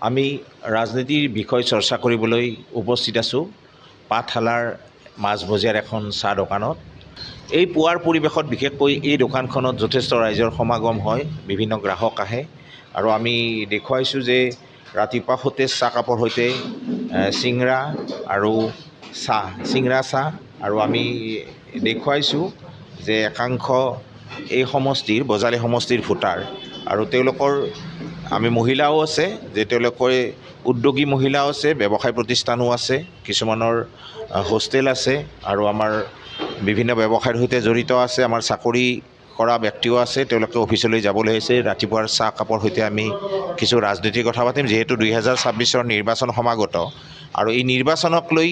আমি ৰাজনীতিৰ বিষয় চৰ্চা কৰিবলৈ উপস্থিত আছোঁ পাঠশালাৰ মাজমজিয়াৰ এখন চাহ দোকানত। এই পুৱাৰ পৰিৱেশত বিশেষকৈ এই দোকানখনত যথেষ্ট ৰাইজৰ সমাগম হয়, বিভিন্ন গ্ৰাহক আহে আৰু আমি দেখুৱাইছোঁ যে ৰাতিপুৱা সতেজ চাহকাপৰ সৈতে চিংৰা আৰু চিংৰা চাহ আৰু আমি দেখুৱাইছোঁ যে একাংশ এই সমষ্টিৰ বজালী সমষ্টিৰ ভোটাৰ আৰু তেওঁলোকৰ আমি মহিলাও আছে যে তেওঁলোকে উদ্যোগী মহিলাও আছে, ব্যৱসায় প্ৰতিষ্ঠানো আছে, কিছুমানৰ হোষ্টেল আছে আৰু আমাৰ বিভিন্ন ব্যৱসায়ৰ সৈতে জড়িত আছে, আমাৰ চাকৰি কৰা ব্যক্তিও আছে, তেওঁলোকে অফিচলৈ যাবলৈ হৈছে। ৰাতিপুৱাৰ চাহ কাপৰ সৈতে আমি কিছু ৰাজনীতিৰ কথা পাতিম, যিহেতু 2026 নিৰ্বাচন সমাগত আৰু এই নিৰ্বাচনক লৈ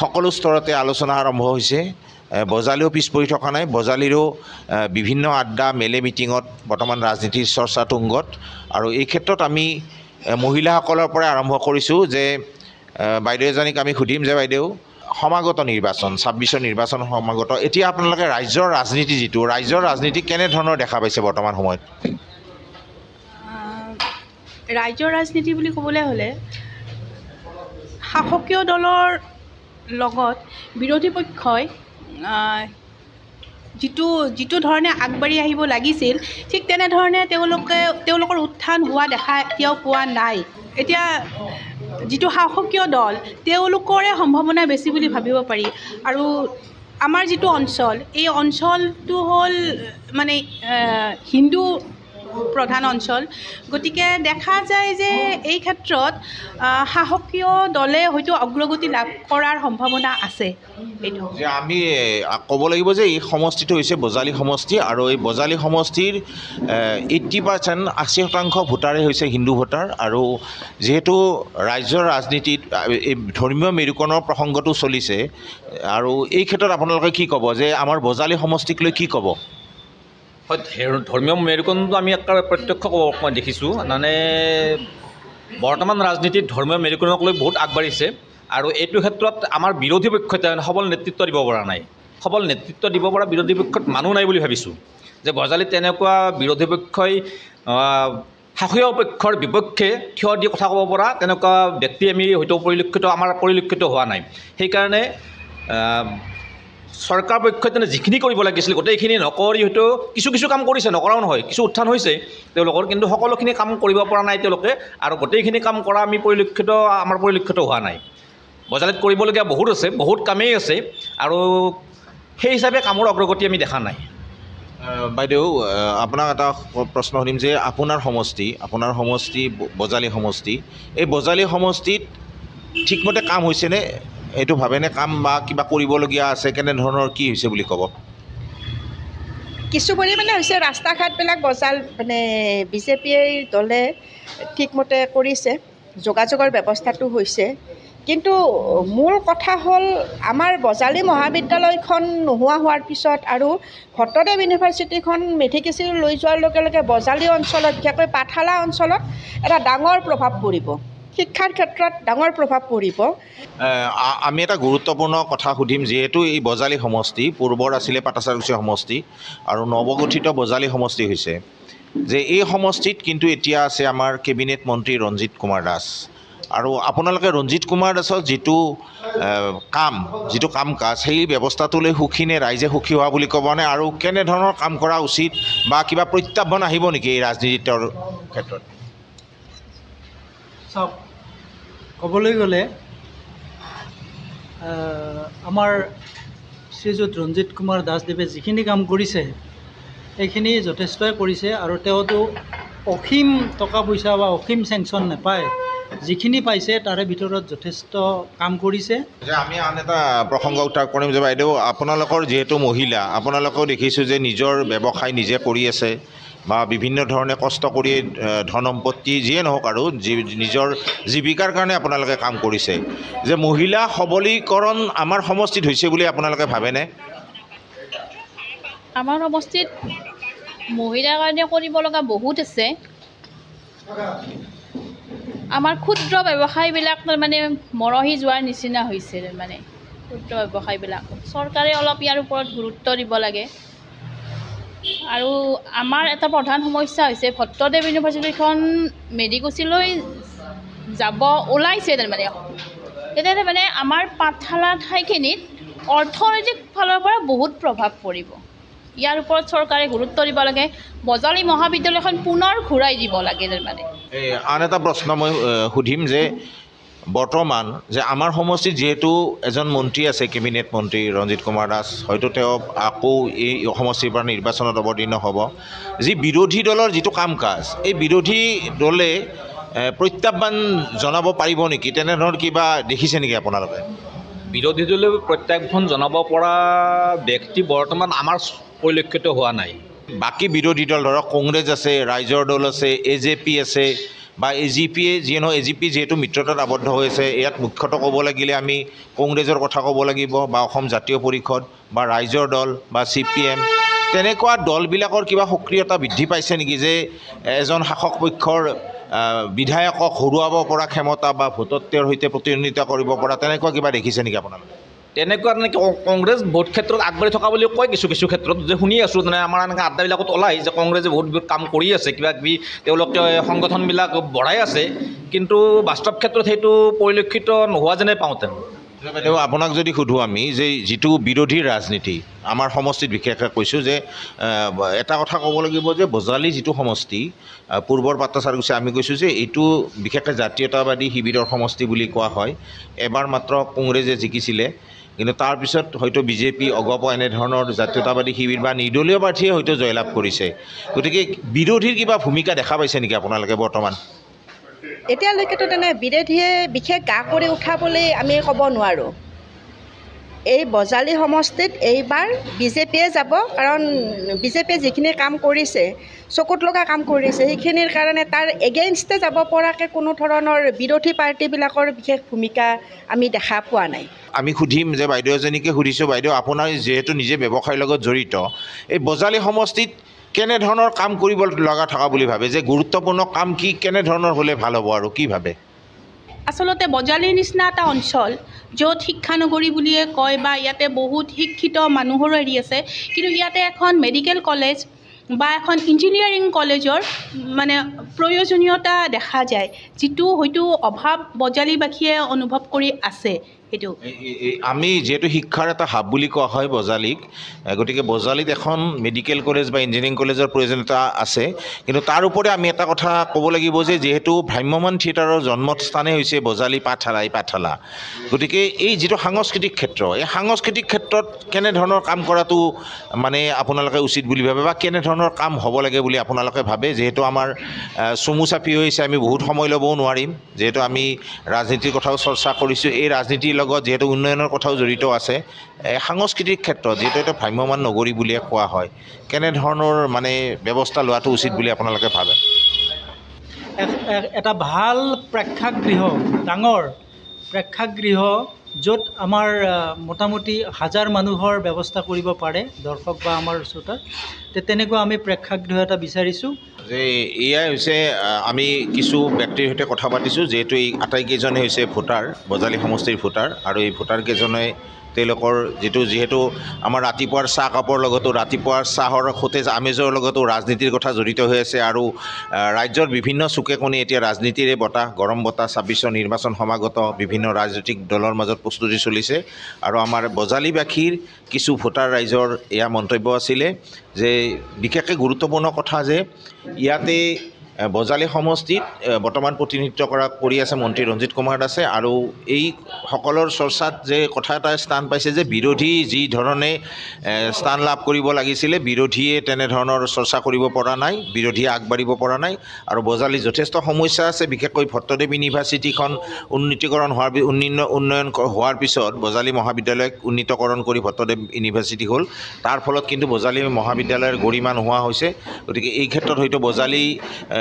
সকলো স্তৰতে আলোচনা আৰম্ভ হৈছে। বজালীও পিছ পৰি থকা নাই, বজালীৰো বিভিন্ন আড্ডা মেলে মিটিঙত বৰ্তমান ৰাজনীতিৰ চৰ্চা তুংগত আৰু এই ক্ষেত্ৰত আমি মহিলাসকলৰ পৰা আৰম্ভ কৰিছোঁ যে বাইদেউ এজনীক আমি সুধিম যে বাইদেউ সমাগত নিৰ্বাচন 26 নিৰ্বাচন সমাগত, এতিয়া আপোনালোকে ৰাজ্যৰ ৰাজনীতি ৰাজ্যৰ ৰাজনীতি কেনেধৰণৰ দেখা পাইছে বৰ্তমান সময়ত? ৰাজ্যৰ ৰাজনীতি বুলি ক'বলৈ হ'লে শাসকীয় দলৰ লগত বিৰোধী পক্ষই যিটো ধৰণে আগবাঢ়ি আহিব লাগিছিল ঠিক তেনেধৰণে তেওঁলোকৰ উত্থান হোৱা দেখা এতিয়াও পোৱা নাই। এতিয়া যিটো শাসকীয় দল তেওঁলোকৰে সম্ভাৱনা বেছি বুলি ভাবিব পাৰি আৰু আমাৰ যিটো অঞ্চল এই অঞ্চলটো হ'ল মানে হিন্দু প্ৰধান অঞ্চল, গতিকে দেখা যায় যে এই ক্ষেত্ৰত শাসকীয় দলে হয়তো অগ্ৰগতি লাভ কৰাৰ সম্ভাৱনা আছে। এইটো যে আমি ক'ব লাগিব যে এই সমষ্টিটো হৈছে বজালী সমষ্টি আৰু এই বজালী সমষ্টিৰ 80% 80% ভোটাৰে হৈছে হিন্দু ভোটাৰ আৰু যিহেতু ৰাজ্যৰ ৰাজনীতিত এই ধৰ্মীয় মেৰুকৰণৰ প্ৰসংগটো চলিছে আৰু এই ক্ষেত্ৰত আপোনালোকে কি ক'ব যে আমাৰ বজালী সমষ্টিক লৈ কি ক'ব? হয়, ধৰ্মীয় মেৰুকৰণটো আমি একেবাৰে প্ৰত্যক্ষ মই দেখিছোঁ, মানে বৰ্তমান ৰাজনীতিত ধৰ্মীয় মেৰুকৰণক লৈ বহুত আগবাঢ়িছে আৰু এইটো ক্ষেত্ৰত আমাৰ বিৰোধী পক্ষই সবল নেতৃত্ব দিব পৰা নাই। সবল নেতৃত্ব দিব পৰা বিৰোধী পক্ষত মানুহ নাই বুলি ভাবিছোঁ যে বজালীত তেনেকুৱা বিৰোধী পক্ষই শাসকীয় পক্ষৰ বিপক্ষে থিয় দি কথা ক'ব পৰা তেনেকুৱা ব্যক্তি আমি হয়তো পৰিলক্ষিত হোৱা নাই। সেইকাৰণে চৰকাৰ পক্ষই তেনে যিখিনি কৰিব লাগিছিল গোটেইখিনি নকৰি হয়তো কিছু কাম কৰিছে, নকৰাও নহয়, কিছু উত্থান হৈছে তেওঁলোকৰ, কিন্তু সকলোখিনি কাম কৰিব পৰা নাই তেওঁলোকে আৰু গোটেইখিনি কাম কৰা আমাৰ পৰিলক্ষিত হোৱা নাই। বজালীত কৰিবলগীয়া বহুত আছে, বহুত কামেই আছে আৰু সেই হিচাপে কামৰ অগ্ৰগতি আমি দেখা নাই। বাইদেউ আপোনাক এটা প্ৰশ্ন সুধিম যে আপোনাৰ সমষ্টি বজালী সমষ্টি, এই বজালী সমষ্টিত ঠিকমতে কাম হৈছেনে এইটো ভাবেনে? কাম বা কিবা কৰিবলগীয়া আছে, কেনেধৰণৰ কি হৈছে বুলি ক'ব? কিছু পৰিমাণে হৈছে, ৰাস্তা ঘাটবিলাক বিজেপিৰ দলে ঠিকমতে কৰিছে, যোগাযোগৰ ব্যৱস্থাটো হৈছে, কিন্তু মূল কথা হ'ল আমাৰ বজালী মহাবিদ্যালয়খন নোহোৱা হোৱাৰ পিছত আৰু ভট্টদেৱ ইউনিভাৰ্চিটিখন মেধিকেচি লৈ যোৱাৰ লগে লগে বজালী অঞ্চলত বিশেষকৈ পাঠশালা অঞ্চলত এটা ডাঙৰ প্ৰভাৱ পৰিব, শিক্ষাৰ ক্ষেত্ৰত ডাঙৰ প্ৰভাৱ পৰিব। আমি এটা গুৰুত্বপূৰ্ণ কথা সুধিম, যিহেতু এই বজালী সমষ্টি পূৰ্বৰ আছিলে পাটাচাৰকুছি সমষ্টি আৰু নৱগঠিত বজালী সমষ্টি হৈছে, যে এই সমষ্টিত কিন্তু এতিয়া আছে আমাৰ কেবিনেট মন্ত্ৰী ৰঞ্জিত কুমাৰ দাস আৰু আপোনালোকে ৰঞ্জিত কুমাৰ দাসৰ যিটো কাম কাজ সেই ব্যৱস্থাটোলৈ সুখী নে, ৰাইজে সুখী হোৱা বুলি ক'বনে আৰু কেনেধৰণৰ কাম কৰা উচিত বা কিবা প্ৰত্যাহ্বান আহিব নেকি এই ৰাজনীতিৰ ক্ষেত্ৰত? চাওক, ক'বলৈ গ'লে আমাৰ শ্ৰীযুত ৰঞ্জিত কুমাৰ দাসদেৱে যিখিনি কাম কৰিছে এইখিনি যথেষ্টই কৰিছে আৰু তেওঁতো অসীম টকা পইচা বা অসীম চেংচন নাপায়, যিখিনি পাইছে তাৰে ভিতৰত যথেষ্ট কাম কৰিছে। যে আমি আন এটা প্ৰসংগ উত্থাপন কৰিম যে বাইদেউ আপোনালোকৰ যিহেতু মহিলা, আপোনালোকেও দেখিছোঁ যে নিজৰ ব্যৱসায় নিজে কৰি আছে বা বিভিন্ন ধৰণে কষ্ট কৰি ধন সম্পত্তি যিয়ে নহওক আৰু নিজৰ জীৱিকাৰ কাৰণে আপোনালোকে কাম কৰিছে, যে মহিলা সবলীকৰণ আমাৰ সমষ্টিত হৈছে বুলি আপোনালোকে ভাবেনে? আমাৰ সমষ্টিত মহিলাৰ কাৰণে কৰিব লগা বহুত আছে। আমাৰ ক্ষুদ্ৰ ব্যৱসায়বিলাক মৰহি যোৱাৰ নিচিনা হৈছে, ক্ষুদ্ৰ ব্যৱসায়বিলাক চৰকাৰে অলপ ইয়াৰ ওপৰত গুৰুত্ব দিব লাগে। আৰু আমাৰ এটা প্ৰধান সমস্যা হৈছে ভট্টদেৱ ইউনিভাৰ্চিটিখন মেডিকোচিলৈ যাব ওলাইছে তাৰমানে তেতিয়া তাৰমানে আমাৰ পাঠশালা ঠাইখিনিত অৰ্থনৈতিক ফালৰ পৰা বহুত প্ৰভাৱ পৰিব। ইয়াৰ ওপৰত চৰকাৰে গুৰুত্ব দিব লাগে। বজালী মহাবিদ্যালয়খন পুনৰ ঘূৰাই দিব লাগে তাৰমানে। আন এটা প্ৰশ্ন মই সুধিম যে বৰ্তমান যে আমাৰ সমষ্টিত যিহেতু এজন মন্ত্ৰী আছে, কেবিনেট মন্ত্ৰী ৰঞ্জিত কুমাৰ দাস, হয়তো তেওঁ আকৌ এই সমষ্টিৰ পৰা নিৰ্বাচনত অৱতীৰ্ণ হ'ব। যি বিৰোধী দলৰ যিটো কাম কাজ, এই বিৰোধী দলে প্ৰত্যাহ্বান জনাব পাৰিব নেকি? তেনেধৰণৰ কিবা দেখিছে নেকি আপোনালোকে? বিৰোধী দলে প্ৰত্যাহ্বান জনাব পৰা ব্যক্তি বৰ্তমান আমাৰ পৰিলক্ষিত হোৱা নাই। বাকী বিৰোধী দল ধৰক কংগ্ৰেছ আছে, ৰাইজৰ দল আছে, AJP আছে বা AGPয়ে যিয়ে নহয়, AGP যিহেতু মিত্ৰতাত আবদ্ধ হৈ আছে, ইয়াত মুখ্যতঃ ক'ব লাগিলে আমি কংগ্ৰেছৰ কথা ক'ব লাগিব বা অসম জাতীয় পৰিষদ বা ৰাইজৰ দল বা CPM, তেনেকুৱা দলবিলাকৰ কিবা সক্ৰিয়তা বৃদ্ধি পাইছে নেকি যে এজন শাসক পক্ষৰ বিধায়কক হৰুৱাব পৰা ক্ষমতা বা ভোটত তেওঁৰ সৈতে প্ৰতিদ্বন্দ্বিতা কৰিব পৰা তেনেকুৱা কিবা দেখিছে নেকি আপোনালোকে? তেনেকুৱা কংগ্ৰেছ বহুত ক্ষেত্ৰত আগবাঢ়ি থকা বুলি কয়, কিছু ক্ষেত্ৰত যে শুনি আছোঁ, মানে আমাৰ এনেকৈ আড্ডাবিলাকত ওলাই যে কংগ্ৰেছে বহুত কাম কৰি আছে, কিবা কিবি তেওঁলোকে সংগঠনবিলাক বঢ়াই আছে, কিন্তু বাস্তৱ ক্ষেত্ৰত সেইটো পৰিলক্ষিত নোহোৱা যেনে পাওঁতেন। বাইদেউ, আপোনাক যদি সোধোঁ আমি যে যিটো বিৰোধীৰ ৰাজনীতি আমাৰ সমষ্টিত বিশেষকৈ কৈছোঁ যে এটা কথা ক'ব লাগিব যে বজালী যিটো সমষ্টি পূৰ্বৰ পাত্ৰচাৰকুছি আমি কৈছোঁ যে এইটো বিশেষকৈ জাতীয়তাবাদী শিবিৰৰ সমষ্টি বুলি কোৱা হয়। এবাৰ মাত্ৰ কংগ্ৰেছে জিকিছিলে, কিন্তু তাৰপিছত হয়তো BJP, অগপ এনেধৰণৰ জাতীয়তাবাদী শিবিৰ বা নিৰ্দলীয় প্ৰাৰ্থীয়ে হয়তো জয়লাভ কৰিছে। গতিকে বিৰোধীৰ কিবা ভূমিকা দেখা পাইছে নেকি আপোনালোকে বৰ্তমান? এতিয়ালৈকেতো তেনে বিৰোধীয়ে বিশেষ গা কৰি উঠাবলৈ আমি ক'ব নোৱাৰোঁ। এই বজালী সমষ্টিত এইবাৰ BJPয়ে যাব, কাৰণ BJPয়ে যিখিনি কাম কৰিছে, চকুত লগা কাম কৰিছে, সেইখিনিৰ কাৰণে তাৰ এগেইনষ্টে যাব পৰাকৈ কোনো ধৰণৰ বিৰোধী পাৰ্টিবিলাকৰ বিশেষ ভূমিকা আমি দেখা পোৱা নাই। আমি সুধিম যে বাইদেউ এজনীকে সুধিছোঁ, বাইদেউ আপোনাৰ যিহেতু নিজে ব্যৱসায়ৰ লগত জড়িত, এই বজালী সমষ্টিত কেনেধৰণৰ কাম কৰিব লগা থকা বুলি ভাবে, যে গুৰুত্বপূৰ্ণ কাম কি, কেনেধৰণৰ হ'লে ভাল হ'ব আৰু কি ভাবে? আচলতে বজালীৰ নিচিনা এটা অঞ্চল য'ত শিক্ষানগৰী বুলিয়ে কয় বা ইয়াতে বহুত শিক্ষিত মানুহৰো হেৰি আছে, কিন্তু ইয়াতে এখন মেডিকেল কলেজ বা এখন ইঞ্জিনিয়াৰিং কলেজৰ মানে প্ৰয়োজনীয়তা দেখা যায়, যিটো হয়তো অভাৱ বজালীবাসীয়ে অনুভৱ কৰি আছে। সেইটো আমি যিহেতু শিক্ষাৰ এটা হাব বুলি কোৱা হয় বজালীক, গতিকে বজালীত এখন মেডিকেল কলেজ বা ইঞ্জিনিয়াৰিং কলেজৰ প্ৰয়োজনীয়তা আছে। কিন্তু তাৰ উপৰি আমি এটা কথা ক'ব লাগিব যে যিহেতু ভ্ৰাম্যমাণ থিয়েটাৰৰ জন্মস্থানেই হৈছে বজালী পাঠশালা, এই পাঠশালা, গতিকে এই যিটো সাংস্কৃতিক ক্ষেত্ৰ, এই সাংস্কৃতিক ক্ষেত্ৰত কেনেধৰণৰ কাম কৰাটো মানে আপোনালোকে উচিত বুলি ভাবে বা কেনেধৰণৰ কাম হ'ব লাগে বুলি আপোনালোকে ভাবে? যিহেতু আমাৰ চমু চাপি হৈছে, আমি বহুত সময় ল'বও নোৱাৰিম, যিহেতু আমি ৰাজনীতিৰ কথাও চৰ্চা কৰিছোঁ, এই ৰাজনীতিৰ লগত যিহেতু উন্নয়নৰ কথাও জড়িত আছে। সাংস্কৃতিক ক্ষেত্ৰত যিহেতু এটা ভ্ৰাম্যমাণ নগৰী বুলিয়ে কোৱা হয়, কেনেধৰণৰ মানে ব্যৱস্থা লোৱাটো উচিত বুলি আপোনালোকে ভাবে? এটা ভাল প্ৰেক্ষাগৃহ, ডাঙৰ প্ৰেক্ষাগৃহ, য'ত আমাৰ মোটামুটি 1000 মানুহৰ ব্যৱস্থা কৰিব পাৰে, দৰ্শক বা আমাৰ শ্ৰোতাৰ, তেনেকুৱা আমি প্ৰেক্ষাগৃহ এটা বিচাৰিছোঁ। যে এয়াই হৈছে আমি কিছু ব্যক্তিৰ সৈতে কথা পাতিছোঁ, যিহেতু এই আটাইকেইজনে হৈছে ভোটাৰ, বজালী সমষ্টিৰ ভোটাৰ, আৰু এই ভোটাৰকেইজনে তেওঁলোকৰ যিহেতু আমাৰ ৰাতিপুৱাৰ চাহ কাপৰ লগতো, ৰাতিপুৱাৰ চাহৰ সতেজ আমেজৰ লগতো ৰাজনীতিৰ কথা জড়িত হৈ আছে, আৰু ৰাজ্যৰ বিভিন্ন চুকে কোণে এতিয়া ৰাজনীতিৰে বতাহ, গৰম বতাহ, 26ৰ নিৰ্বাচন সমাগত, বিভিন্ন ৰাজনৈতিক দলৰ মাজত প্ৰস্তুতি চলিছে। আৰু আমাৰ বজালীবাসীৰ কিছু ভোটাৰ ৰাইজৰ এয়া মন্তব্য আছিলে যে বিশেষকৈ গুৰুত্বপূৰ্ণ কথা যে ইয়াতে বজালী সমষ্টিত বৰ্তমান প্ৰতিনিধিত্ব কৰি আছে মন্ত্ৰী ৰঞ্জিত কুমাৰ দাসে, আৰু এই সকলৰ চৰ্চাত যে কথা এটা স্থান পাইছে যে বিৰোধী যি ধৰণে স্থান লাভ কৰিব লাগিছিলে, বিৰোধীয়ে তেনেধৰণৰ চৰ্চা কৰিব পৰা নাই, বিৰোধীয়ে আগবাঢ়িব পৰা নাই। আৰু বজালী যথেষ্ট সমস্যা আছে, বিশেষকৈ ভট্টদেৱ ইউনিভাৰ্চিটিখন উন্নয়ন হোৱাৰ পিছত বজালী মহাবিদ্যালয়ক উন্নীতকৰণ কৰি ভট্টদেৱ ইউনিভাৰ্চিটি হ'ল, তাৰ ফলত কিন্তু বজালী মহাবিদ্যালয়ৰ গৰিমা নোহোৱা হৈছে। গতিকে এই ক্ষেত্ৰত হয়তো বজালী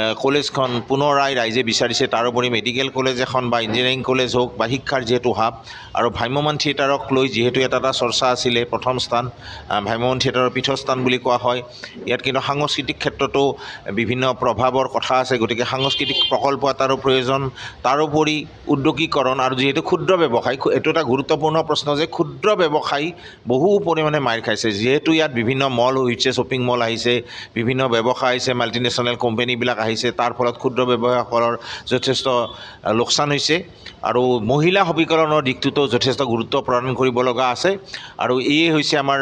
কলেজখন পুনৰাই ৰাইজে বিচাৰিছে। তাৰোপৰি মেডিকেল কলেজ এখন বা ইঞ্জিনিয়াৰিং কলেজ হওক বা শিক্ষাৰ যিহেতু হাব, আৰু ভ্ৰাম্যমাণ থিয়েটাৰক লৈ যিহেতু এটা চৰ্চা আছিলে, প্ৰথম স্থান ভ্ৰাম্যমাণ থিয়েটাৰৰ পীঠস্থান বুলি কোৱা হয়। ইয়াত কিন্তু সাংস্কৃতিক ক্ষেত্ৰতো বিভিন্ন প্ৰভাৱৰ কথা আছে, গতিকে সাংস্কৃতিক প্ৰকল্প এটাৰো প্ৰয়োজন। তাৰোপৰি উদ্যোগীকৰণ, আৰু যিহেতু ক্ষুদ্ৰ ব্যৱসায়, এইটো এটা গুৰুত্বপূৰ্ণ প্ৰশ্ন যে ক্ষুদ্ৰ ব্যৱসায় বহু পৰিমাণে মাৰ খাইছে, যিহেতু ইয়াত বিভিন্ন মল হৈছে, শ্বপিং মল আহিছে, বিভিন্ন ব্যৱসায় আহিছে, মাল্টিনেশ্যনেল কোম্পানীবিলাক আহিছে, আহিছে তাৰ ফলত ক্ষুদ্ৰ ব্যৱসায়সকলৰ যথেষ্ট লোকচান হৈছে আৰু মহিলা সবলীকৰণৰ দিশটোতো যথেষ্ট গুৰুত্ব প্ৰদান কৰিব লগা আছে আৰু এয়ে হৈছে আমাৰ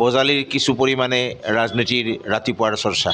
বজালীৰ কিছু পৰিমাণে ৰাজনীতিৰ ৰাতিপুৱাৰ চৰ্চা।